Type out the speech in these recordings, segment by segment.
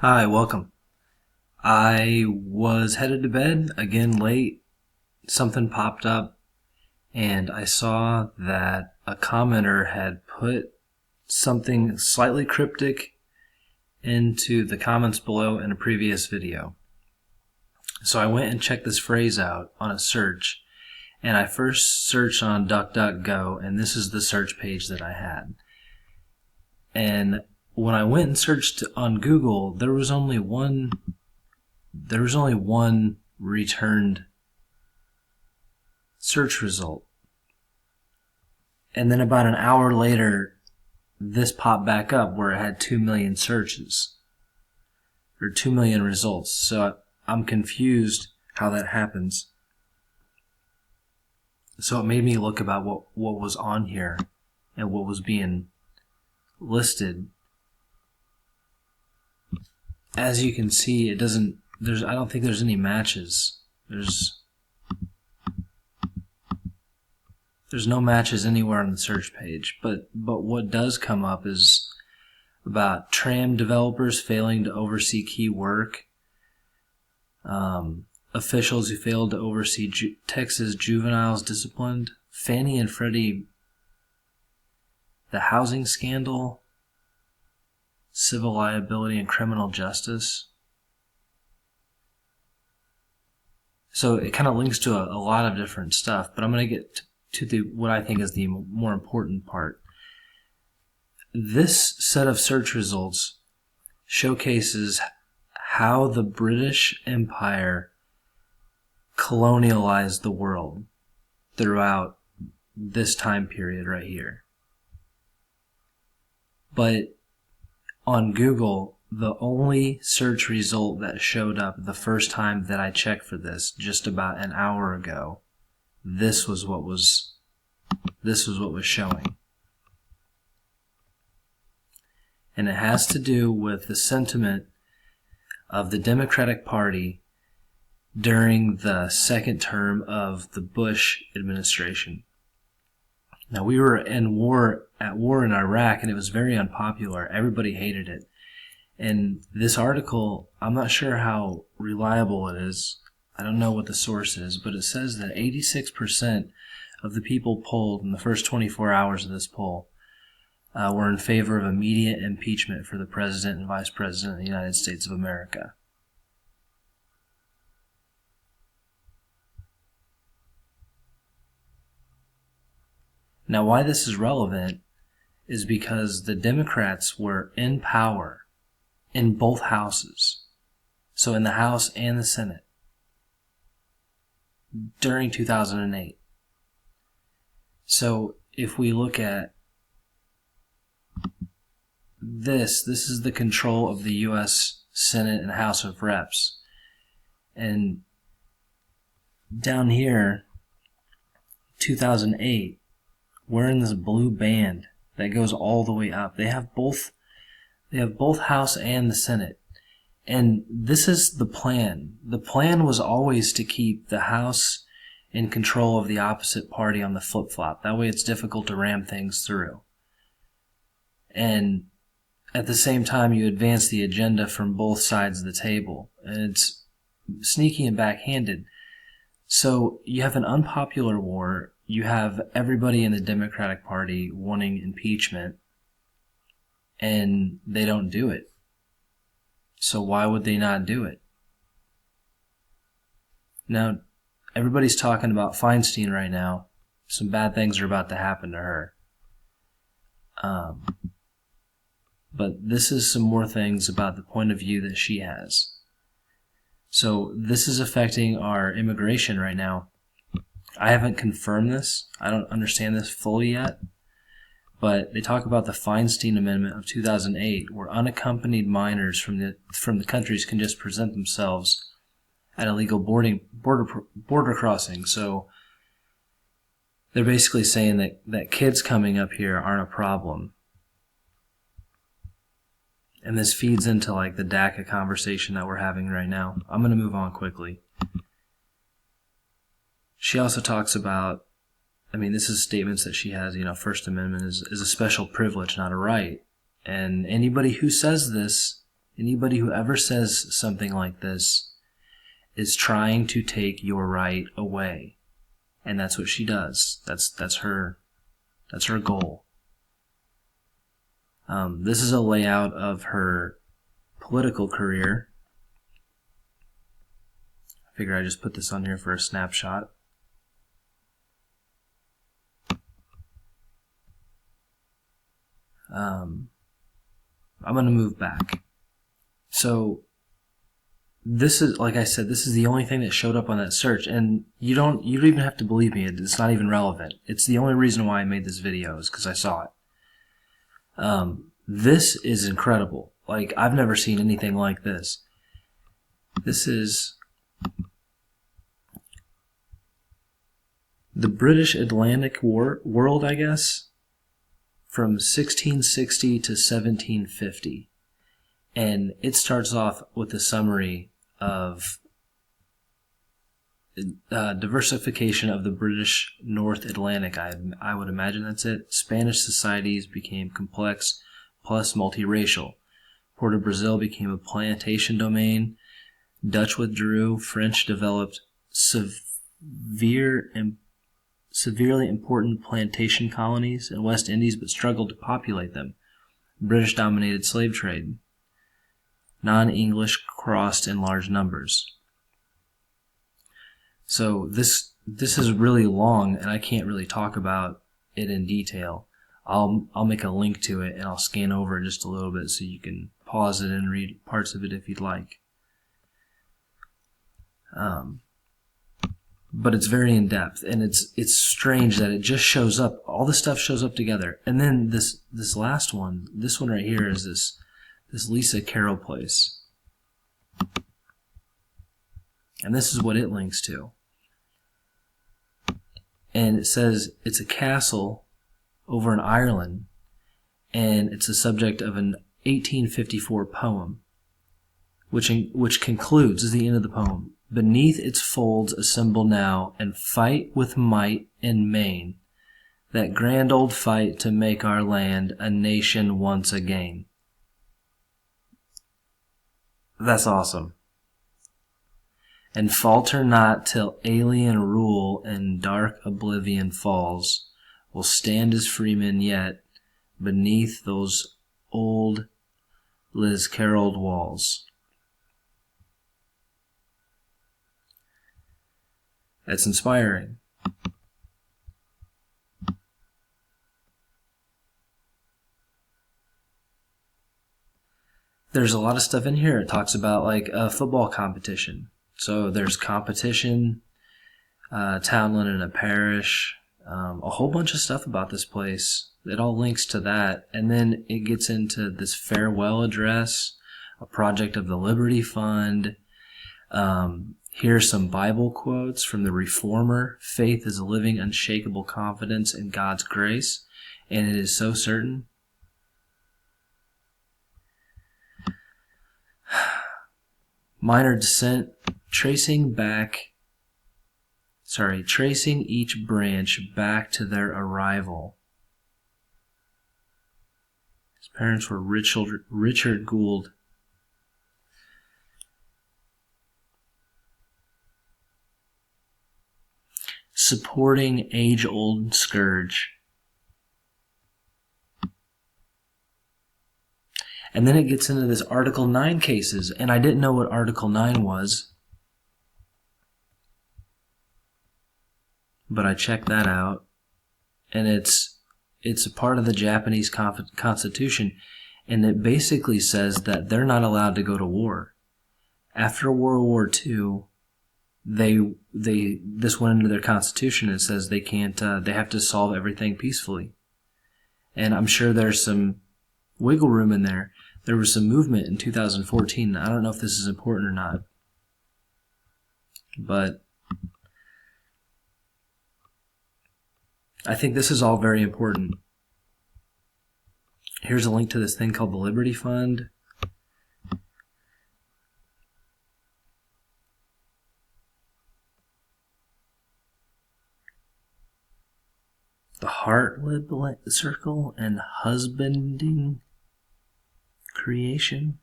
Hi, welcome. I was headed to bed, again late. Something popped up, and I saw that a commenter had put something slightly cryptic into the comments below in a previous video. So I went and checked this phrase out on a search, and I first searched on DuckDuckGo, and this is the search page that I had. And when I went and searched on Google, there was only one returned search result. And then about an hour later, this popped back up where it had 2 million searches, or 2 million results. So I'm confused how that happens. So it made me look about what was on here and what was being listed. As you can see, I don't think there's any matches. There's no matches anywhere on the search page, but what does come up is about tram developers failing to oversee key work, officials who failed to oversee Texas juveniles disciplined, Fannie and Freddie, the housing scandal, civil liability and criminal justice. So it kind of links to a lot of different stuff, but I'm going to get to what I think is the more important part. This set of search results showcases how the British Empire colonialized the world throughout this time period right here. But on Google, the only search result that showed up the first time that I checked for this, just about an hour ago, this was what was showing. And it has to do with the sentiment of the Democratic Party during the second term of the Bush administration. Now, we were at war in Iraq, and it was very unpopular. Everybody hated it. And this article, I'm not sure how reliable it is. I don't know what the source is, but it says that 86% of the people polled in the first 24 hours of this poll were in favor of immediate impeachment for the President and Vice President of the United States of America. Now, why this is relevant is because the Democrats were in power in both houses, so in the House and the Senate, during 2008. So if we look at this is the control of the U.S. Senate and House of Reps. And down here, 2008, we're in this blue band that goes all the way up. They have both House and the Senate. And this is the plan. The plan was always to keep the House in control of the opposite party on the flip-flop. That way it's difficult to ram things through. And at the same time, you advance the agenda from both sides of the table. And it's sneaky and backhanded. So you have an unpopular war. You have everybody in the Democratic Party wanting impeachment, and they don't do it. So why would they not do it? Now, everybody's talking about Feinstein right now. Some bad things are about to happen to her. But this is some more things about the point of view that she has. So this is affecting our immigration right now. I haven't confirmed this. I don't understand this fully yet. But they talk about the Feinstein Amendment of 2008, where unaccompanied minors from the countries can just present themselves at illegal border crossing. So they're basically saying that kids coming up here aren't a problem. And this feeds into like the DACA conversation that we're having right now. I'm going to move on quickly. She also talks about, this is statements that she has, First Amendment is a special privilege, not a right. And anybody who says this Anybody who ever says something like this is trying to take your right away. And that's what she does. That's her goal. This is a layout of her political career. I figure I just put this on here for a snapshot. I'm going to move back. So this is, like I said, this is the only thing that showed up on that search, and you don't even have to believe me. It's not even relevant. It's the only reason why I made this video is because I saw it. This is incredible. Like, I've never seen anything like this. This is the British Atlantic world, I guess, from 1660 to 1750. And it starts off with a summary of diversification of the British North Atlantic. I would imagine that's it. Spanish societies became complex plus multiracial. Port of Brazil became a plantation domain. Dutch withdrew. French developed severely important plantation colonies in West Indies but struggled to populate them. British dominated slave trade. Non-English crossed in large numbers. So this is really long, and I can't really talk about it in detail. I'll make a link to it, and I'll scan over it just a little bit so you can pause it and read parts of it if you'd like. But it's very in depth, and it's strange that it just shows up. All this stuff shows up together, and then this last one, this one right here, is this Lisa Carroll place. And this is what it links to. And it says it's a castle over in Ireland, and it's the subject of an 1854 poem, which concludes, this is the end of the poem. Beneath its folds assemble now, and fight with might and main, that grand old fight to make our land a nation once again. That's awesome. And falter not till alien rule and dark oblivion falls. We'll stand as freemen yet beneath those old Liz Carroll walls. That's inspiring. There's a lot of stuff in here. It talks about like a football competition. So there's competition, townland in a parish, a whole bunch of stuff about this place. It all links to that. And then it gets into this farewell address, a project of the Liberty Fund. Here's some Bible quotes from the Reformer. Faith is a living, unshakable confidence in God's grace, and it is so certain. Minor descent, tracing each branch back to their arrival. His parents were Richard Gould. Supporting age-old scourge. And then it gets into this Article 9 cases, and I didn't know what Article 9 was. But I checked that out, and it's a part of the Japanese Constitution, and it basically says that they're not allowed to go to war. After World War II, this went into their constitution. It says they can't. They have to solve everything peacefully, and I'm sure there's some wiggle room in there. There was some movement in 2014. I don't know if this is important or not, but I think this is all very important. Here's a link to this thing called the Liberty Fund. The Heartlib Circle and Husbanding Creation.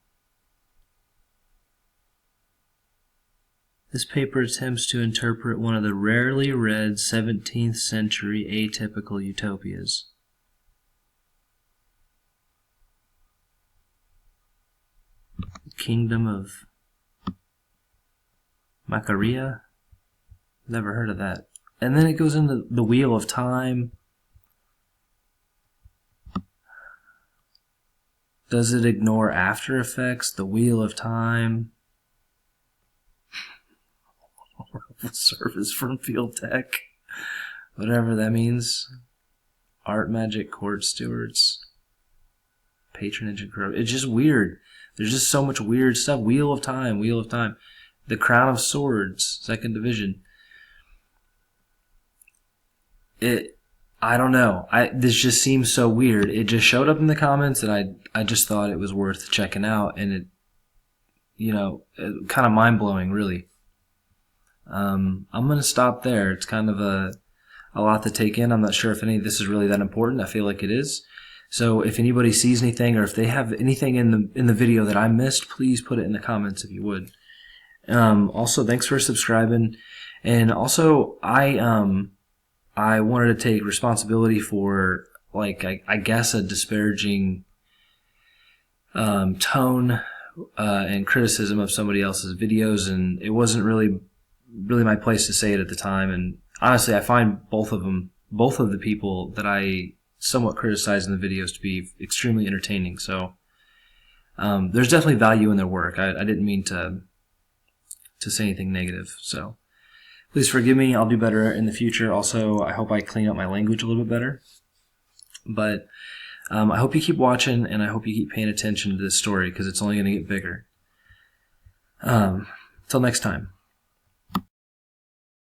This paper attempts to interpret one of the rarely read 17th century atypical utopias. Kingdom of Macaria? Never heard of that. And then it goes into the Wheel of Time. Does it ignore after effects? The Wheel of Time. Service from Field Tech. Whatever that means. Art Magic Court Stewards. Patronage and corruption. It's just weird. There's just so much weird stuff. Wheel of Time, Wheel of Time. The Crown of Swords, 2nd Division. I don't know. This just seems so weird. It just showed up in the comments, and I just thought it was worth checking out, and it kind of mind-blowing, really. I'm going to stop there. It's kind of a lot to take in. I'm not sure if any of this is really that important. I feel like it is. So if anybody sees anything, or if they have anything in the video that I missed, please put it in the comments if you would. Also, thanks for subscribing. And also, I wanted to take responsibility for, like, I guess a disparaging tone and criticism of somebody else's videos, and it wasn't really my place to say it at the time. And honestly, I find both of the people that I somewhat criticize in the videos to be extremely entertaining. So there's definitely value in their work. I didn't mean to say anything negative. So please forgive me. I'll do better in the future. Also, I hope I clean up my language a little bit better. But I hope you keep watching, and I hope you keep paying attention to this story, because it's only going to get bigger. Till next time.